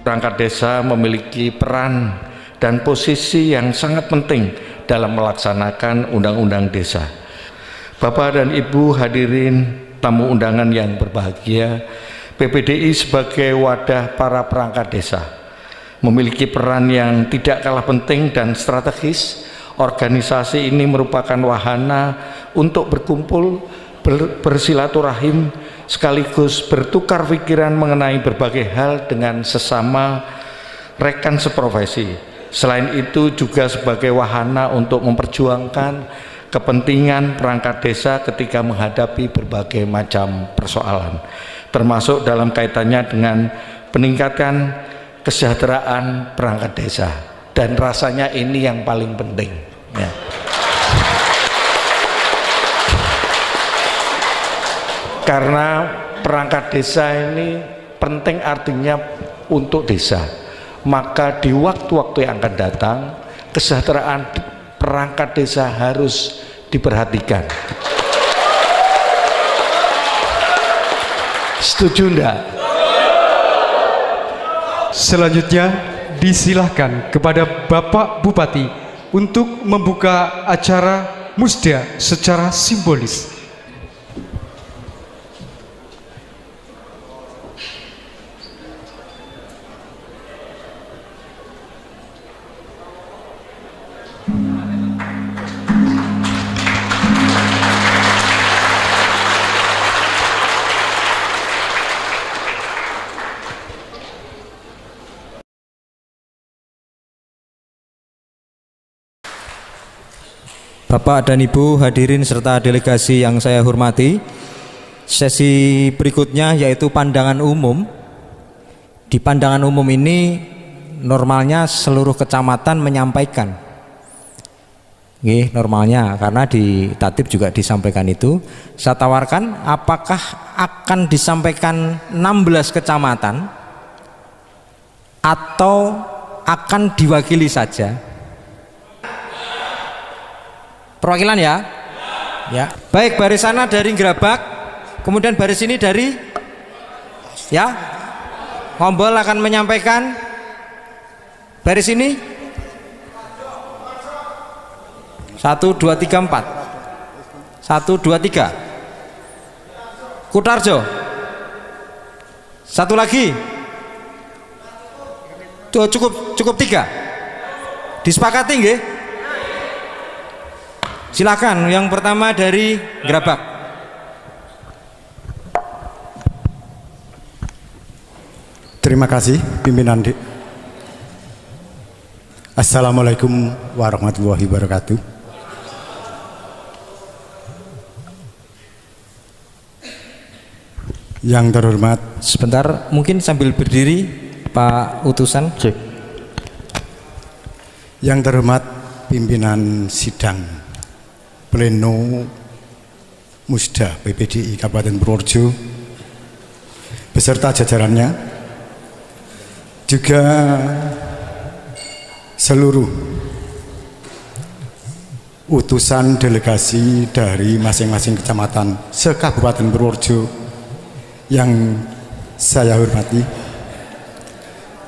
perangkat desa memiliki peran dan posisi yang sangat penting dalam melaksanakan undang-undang desa. Bapak dan Ibu hadirin tamu undangan yang berbahagia, PPDI sebagai wadah para perangkat desa memiliki peran yang tidak kalah penting dan strategis. Organisasi ini merupakan wahana untuk berkumpul, bersilaturahim, sekaligus bertukar pikiran mengenai berbagai hal dengan sesama rekan seprofesi. Selain itu juga sebagai wahana untuk memperjuangkan kepentingan perangkat desa ketika menghadapi berbagai macam persoalan, termasuk dalam kaitannya dengan peningkatan kesejahteraan perangkat desa, dan rasanya ini yang paling penting ya. Karena perangkat desa ini penting, artinya untuk desa, maka di waktu-waktu yang akan datang kesejahteraan perangkat desa harus diperhatikan. Setuju enggak? Selanjutnya disilahkan kepada Bapak Bupati untuk membuka acara musda secara simbolis. Bapak dan Ibu hadirin serta delegasi yang saya hormati, sesi berikutnya yaitu pandangan umum. Di pandangan umum ini normalnya seluruh kecamatan menyampaikan, normalnya, karena di tatib juga disampaikan itu. Saya tawarkan apakah akan disampaikan 16 kecamatan atau akan diwakili saja. Perwakilan ya? Ya. Baik, baris sana dari Gerabak, kemudian baris ini dari ya. Ngombol akan menyampaikan. Baris ini 1 2 3 4. 1 2 3. Kutarjo. Satu lagi. Tuh, cukup 3. Disepakati nggih? Silakan yang pertama dari Gerabak. Terima kasih pimpinan. Assalamualaikum warahmatullahi wabarakatuh. Yang terhormat, sebentar mungkin sambil berdiri Pak Utusan. Cek. Yang terhormat pimpinan sidang Pleno Musda PPDI Kabupaten Purworejo beserta jajarannya, juga seluruh utusan delegasi dari masing-masing kecamatan se-Kabupaten Purworejo yang saya hormati.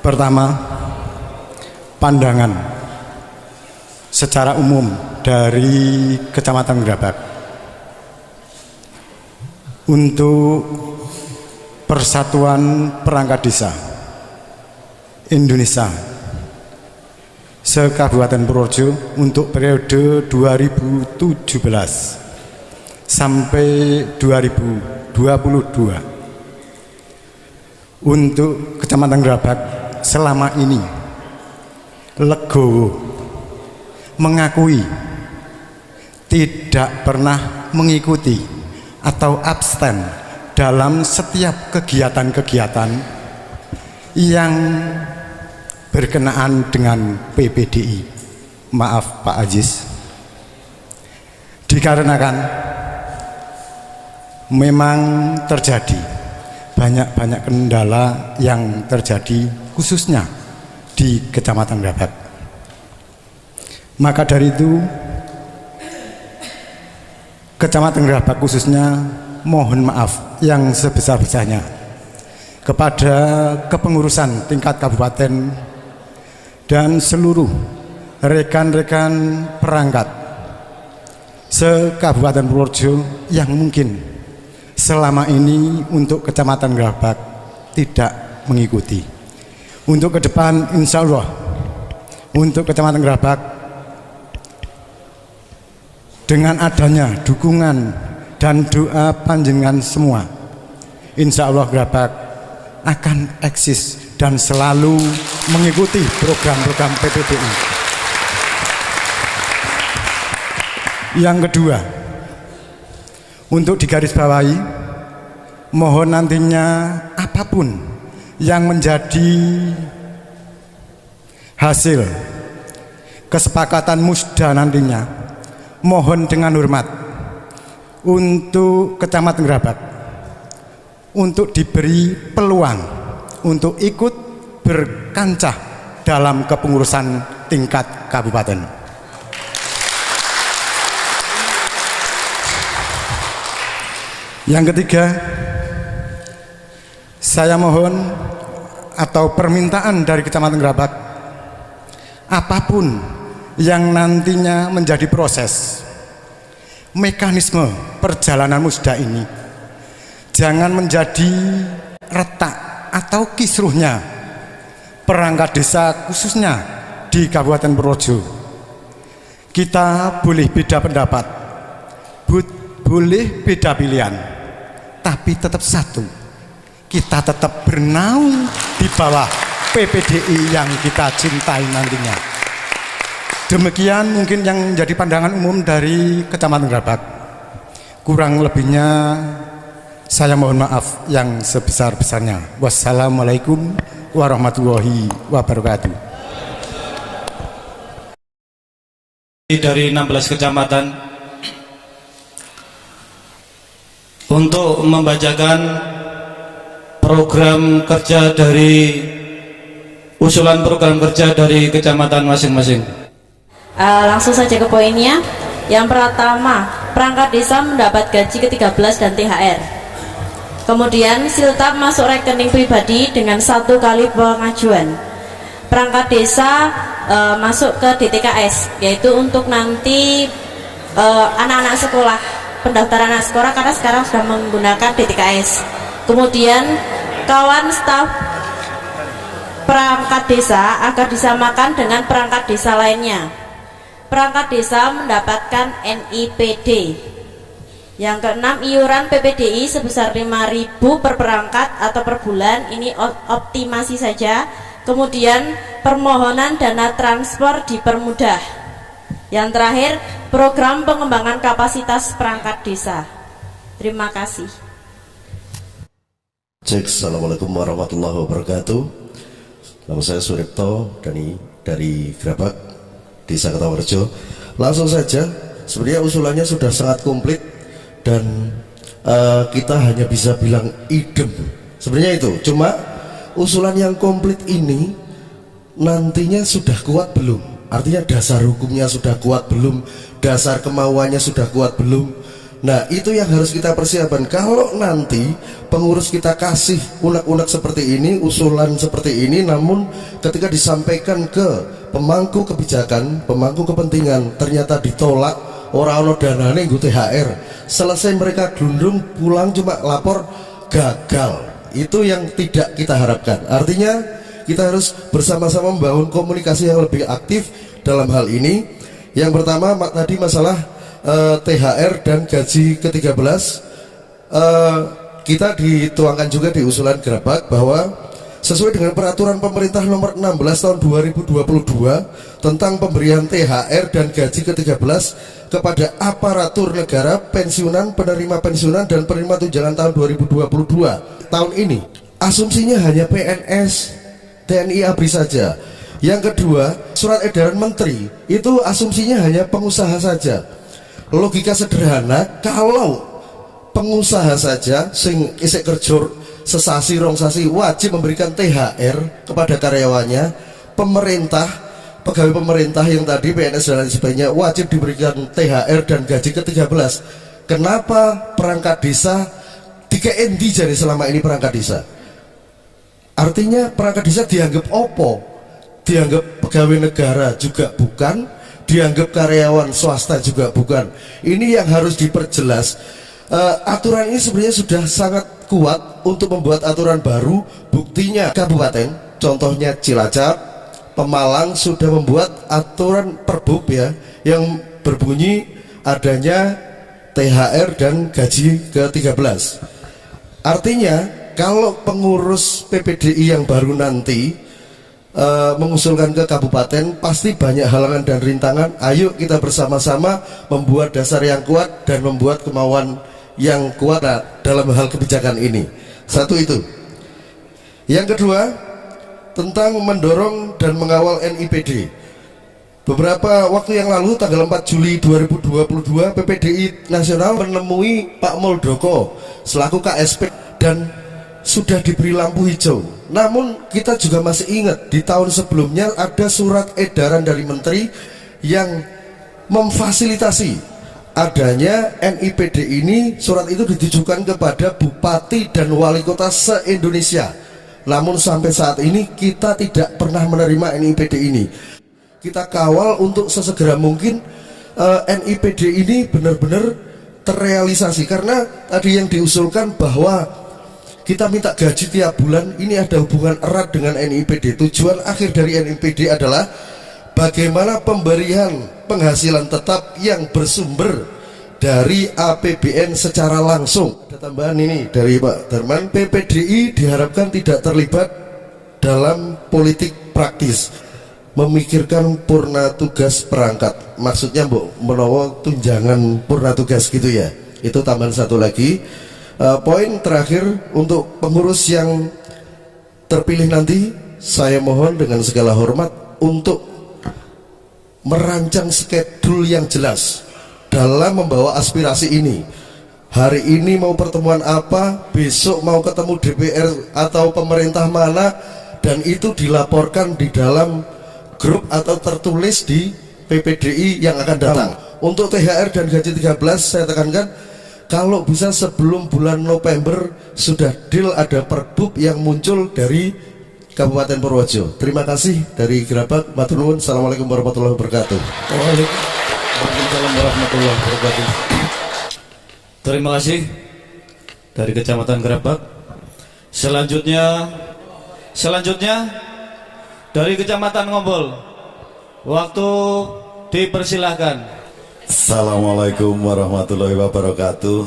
Pertama, pandangan secara umum dari Kecamatan Gerabak untuk Persatuan Perangkat Desa Indonesia se-Kabupaten Purworejo untuk periode 2017 sampai 2022. Untuk Kecamatan Gerabak selama ini legowo mengakui tidak pernah mengikuti atau abstain dalam setiap kegiatan-kegiatan yang berkenaan dengan PPDI. Maaf Pak Aziz, dikarenakan memang terjadi banyak kendala yang terjadi khususnya di Kecamatan Gerabak. Maka dari itu Kecamatan Gerabak khususnya mohon maaf yang sebesar-besarnya kepada kepengurusan tingkat kabupaten dan seluruh rekan-rekan perangkat se-Kabupaten Purworejo yang mungkin selama ini untuk Kecamatan Gerabak tidak mengikuti. Untuk ke depan insya Allah untuk Kecamatan Gerabak dengan adanya dukungan dan doa panjenengan semua, insya Allah Gerabak akan eksis dan selalu mengikuti program-program PPDI. Yang kedua, untuk digarisbawahi, mohon nantinya apapun yang menjadi hasil kesepakatan musda nantinya, mohon dengan hormat untuk Kecamatan Gerabak untuk diberi peluang untuk ikut berkancah dalam kepengurusan tingkat kabupaten. Yang ketiga, saya mohon atau permintaan dari Kecamatan Gerabak, apapun yang nantinya menjadi proses mekanisme perjalanan musda ini, jangan menjadi retak atau kisruhnya perangkat desa khususnya di Kabupaten Purworejo. Kita boleh beda pendapat, boleh beda pilihan, tapi tetap satu, kita tetap bernaung di bawah PPDI yang kita cintai nantinya. Demikian mungkin yang menjadi pandangan umum dari Kecamatan Gerabak. Kurang lebihnya saya mohon maaf yang sebesar-besarnya. Wassalamualaikum warahmatullahi wabarakatuh. Dari 16 kecamatan untuk membacakan program kerja dari usulan program kerja dari kecamatan masing-masing. Langsung saja ke poinnya. Yang pertama, perangkat desa mendapat gaji ke-13 dan THR. Kemudian siltap masuk rekening pribadi dengan 1 kali pengajuan. Perangkat desa masuk ke DTKS, yaitu untuk nanti anak-anak sekolah, pendaftaran anak sekolah, karena sekarang sudah menggunakan DTKS. Kemudian kawan staf perangkat desa agar disamakan dengan perangkat desa lainnya. Perangkat desa mendapatkan NIPD. Yang keenam, iuran PPDI sebesar 5.000 per perangkat atau per bulan, ini optimasi saja. Kemudian permohonan dana transfer dipermudah. Yang terakhir, program pengembangan kapasitas perangkat desa. Terima kasih. Cek, assalamualaikum warahmatullahi wabarakatuh. Nama saya Suripto dari Gerabak, Desa Kertawarjo. Langsung saja, sebenarnya usulannya sudah sangat komplit dan kita hanya bisa bilang idem. Sebenarnya itu, cuma usulan yang komplit ini nantinya sudah kuat belum? Artinya dasar hukumnya sudah kuat belum? Dasar kemauannya sudah kuat belum? Nah, itu yang harus kita persiapkan. Kalau nanti pengurus kita kasih unek-unek seperti ini, usulan seperti ini, namun ketika disampaikan ke pemangku kebijakan, pemangku kepentingan, ternyata ditolak, orang-orang danane nggo THR, selesai mereka glundung pulang cuma lapor gagal. Itu yang tidak kita harapkan. Artinya kita harus bersama-sama membangun komunikasi yang lebih aktif dalam hal ini. Yang pertama tadi masalah THR dan gaji ke-13, kita dituangkan juga di usulan Gerabak bahwa sesuai dengan peraturan pemerintah nomor 16 tahun 2022 tentang pemberian THR dan gaji ke-13 kepada aparatur negara, pensiunan, penerima pensiunan dan penerima tunjangan tahun 2022 tahun ini, asumsinya hanya PNS, TNI ABRI saja. Yang kedua, surat edaran menteri itu asumsinya hanya pengusaha saja. Logika sederhana, kalau pengusaha saja sing isek kerja sesasi rong sasi wajib memberikan THR kepada karyawannya, pemerintah, pegawai pemerintah yang tadi PNS dan lain sebagainya wajib diberikan THR dan gaji ke-13. Kenapa perangkat desa dikendi jadi selama ini perangkat desa? Artinya perangkat desa dianggap opo? Dianggap pegawai negara juga bukan, dianggap karyawan swasta juga bukan. Ini yang harus diperjelas. Aturan ini sebenarnya sudah sangat kuat untuk membuat aturan baru. Buktinya kabupaten, contohnya Cilacap, Pemalang sudah membuat aturan perbub ya, yang berbunyi adanya THR dan gaji ke-13. Artinya kalau pengurus PPDI yang baru nanti mengusulkan ke kabupaten, pasti banyak halangan dan rintangan. Ayo kita bersama-sama membuat dasar yang kuat dan membuat kemauan yang kuat dalam hal kebijakan ini. Satu itu. Yang kedua, tentang mendorong dan mengawal NIPD. Beberapa waktu yang lalu, tanggal 4 Juli 2022, PPDI Nasional menemui Pak Muldoko selaku KSP dan sudah diberi lampu hijau. Namun kita juga masih ingat di tahun sebelumnya ada surat edaran dari Menteri yang memfasilitasi adanya NIPD ini. Surat itu ditujukan kepada bupati dan wali kota se-Indonesia. Namun sampai saat ini kita tidak pernah menerima NIPD ini. Kita kawal untuk sesegera mungkin NIPD ini benar-benar terrealisasi, karena tadi yang diusulkan bahwa kita minta gaji tiap bulan, ini ada hubungan erat dengan NIPD. Tujuan akhir dari NIPD adalah bagaimana pemberian penghasilan tetap yang bersumber dari APBN secara langsung. Ada tambahan ini dari Pak Darman, PPDI diharapkan tidak terlibat dalam politik praktis, memikirkan purna tugas perangkat. Maksudnya menawa tunjangan purna tugas gitu ya. Itu tambahan satu lagi. Poin terakhir untuk pengurus yang terpilih nanti, saya mohon dengan segala hormat untuk merancang schedule yang jelas dalam membawa aspirasi ini. Hari ini mau pertemuan apa, besok mau ketemu DPR atau pemerintah mana, dan itu dilaporkan di dalam grup atau tertulis di PPDI yang akan datang. Untuk THR dan gaji 13 saya tekankan, kalau bisa sebelum bulan November sudah deal ada perbub yang muncul dari Kabupaten Purworejo. Terima kasih dari Gerabak, matur nuwun. Assalamualaikum warahmatullahi wabarakatuh. Waalaikumsalam warahmatullahi wabarakatuh. Terima kasih dari Kecamatan Gerabak. Selanjutnya dari Kecamatan Ngombol. Waktu dipersilahkan. Assalamualaikum warahmatullahi wabarakatuh.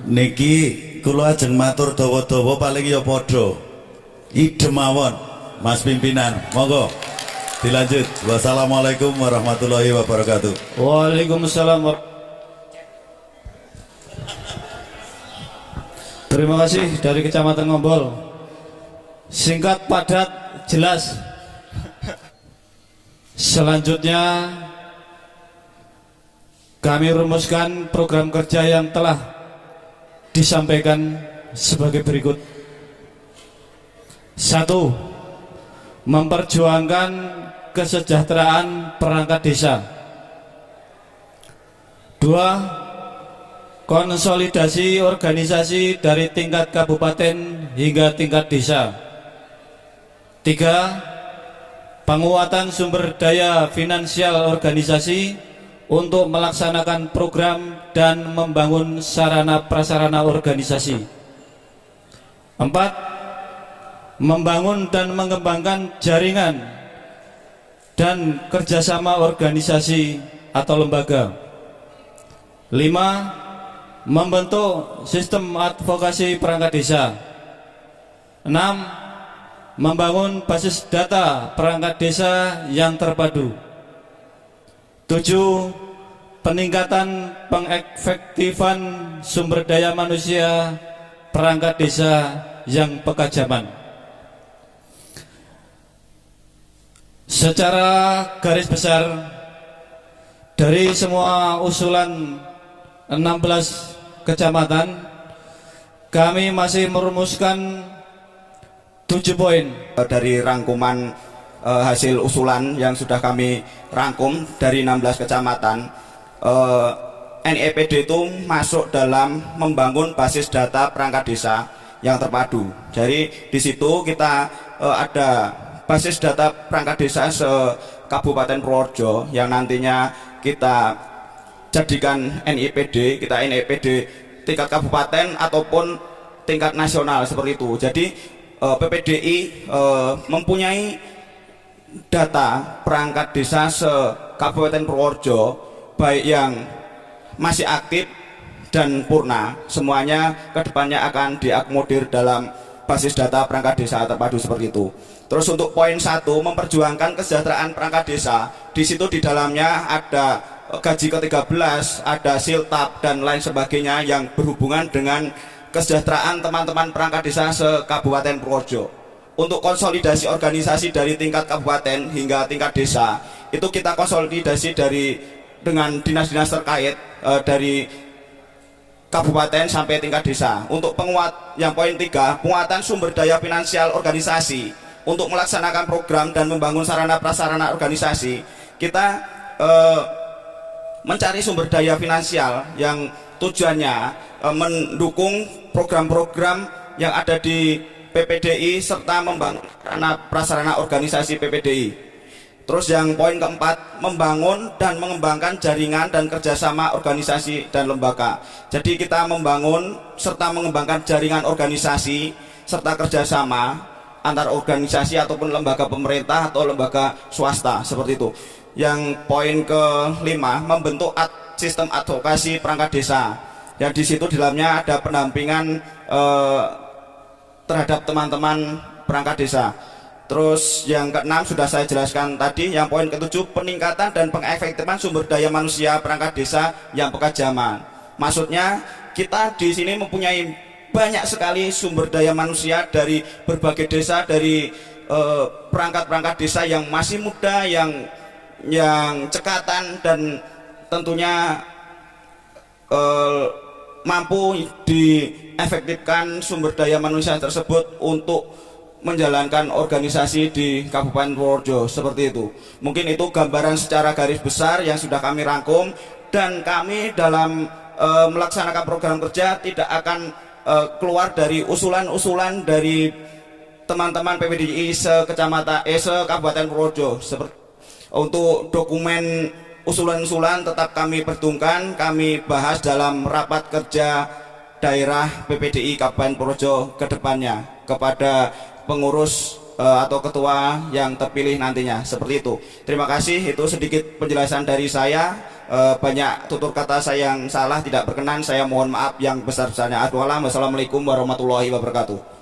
Niki kula ajeng matur dawa-dawa paling ya padha idem mawon Mas pimpinan. Monggo dilanjut. Wassalamualaikum warahmatullahi wabarakatuh. Waalaikumsalam. Terima kasih dari Kecamatan Ngombol. Singkat, padat, jelas. Selanjutnya kami rumuskan program kerja yang telah disampaikan sebagai berikut. 1. Memperjuangkan kesejahteraan perangkat desa. 2. Konsolidasi organisasi dari tingkat kabupaten hingga tingkat desa. 3. Penguatan sumber daya finansial organisasi untuk melaksanakan program dan membangun sarana prasarana organisasi. 4. Membangun dan mengembangkan jaringan dan kerjasama organisasi atau lembaga. 5. Membentuk sistem advokasi perangkat desa. 6. Membangun basis data perangkat desa yang terpadu. 7. Peningkatan pengefektifan sumber daya manusia perangkat desa yang pekajaman. Secara garis besar, dari semua usulan 16 kecamatan, kami masih merumuskan 7 poin. Dari rangkuman hasil usulan yang sudah kami rangkum dari 16 kecamatan, NIPD itu masuk dalam membangun basis data perangkat desa yang terpadu. Jadi di situ kita ada basis data perangkat desa se-Kabupaten Purworejo yang nantinya kita jadikan NIPD, kita NIPD tingkat kabupaten ataupun tingkat nasional seperti itu. Jadi PPDI mempunyai data perangkat desa se-Kabupaten Purworejo baik yang masih aktif dan purna, semuanya kedepannya akan diakomodir dalam basis data perangkat desa terpadu seperti itu. Terus untuk poin 1, memperjuangkan kesejahteraan perangkat desa. Di situ di dalamnya ada gaji ke-13, ada siltap dan lain sebagainya yang berhubungan dengan kesejahteraan teman-teman perangkat desa se-Kabupaten Purworejo. Untuk konsolidasi organisasi dari tingkat kabupaten hingga tingkat desa, itu kita konsolidasi dengan dinas-dinas terkait dari kabupaten sampai tingkat desa. Untuk yang poin 3, penguatan sumber daya finansial organisasi untuk melaksanakan program dan membangun sarana prasarana organisasi. Kita mencari sumber daya finansial yang tujuannya mendukung program-program yang ada di PPDI serta membangun sarana prasarana organisasi PPDI. Terus yang poin keempat, membangun dan mengembangkan jaringan dan kerjasama organisasi dan lembaga. Jadi kita membangun serta mengembangkan jaringan organisasi serta kerjasama antar organisasi ataupun lembaga pemerintah atau lembaga swasta seperti itu. Yang poin kelima, membentuk sistem advokasi perangkat desa. Yang di situ di dalamnya ada pendampingan terhadap teman-teman perangkat desa. Terus yang keenam sudah saya jelaskan tadi. Yang poin ketujuh, peningkatan dan pengefektifan sumber daya manusia perangkat desa yang pekat zaman. Maksudnya kita di sini mempunyai banyak sekali sumber daya manusia dari berbagai desa, dari perangkat-perangkat desa yang masih muda, yang cekatan dan tentunya mampu diefektifkan sumber daya manusia tersebut untuk menjalankan organisasi di Kabupaten Purworejo seperti itu. Mungkin itu gambaran secara garis besar yang sudah kami rangkum, dan kami dalam melaksanakan program kerja tidak akan keluar dari usulan-usulan dari teman-teman PPDI se-Kabupaten Purworejo. Untuk dokumen usulan-usulan tetap kami perhitungkan, kami bahas dalam rapat kerja daerah PPDI Kabupaten Purworejo ke depannya kepada pengurus atau ketua yang terpilih nantinya, seperti itu. Terima kasih, itu sedikit penjelasan dari saya. Banyak tutur kata saya yang salah tidak berkenan, saya mohon maaf yang besar-besarnya. Assalamualaikum warahmatullahi wabarakatuh.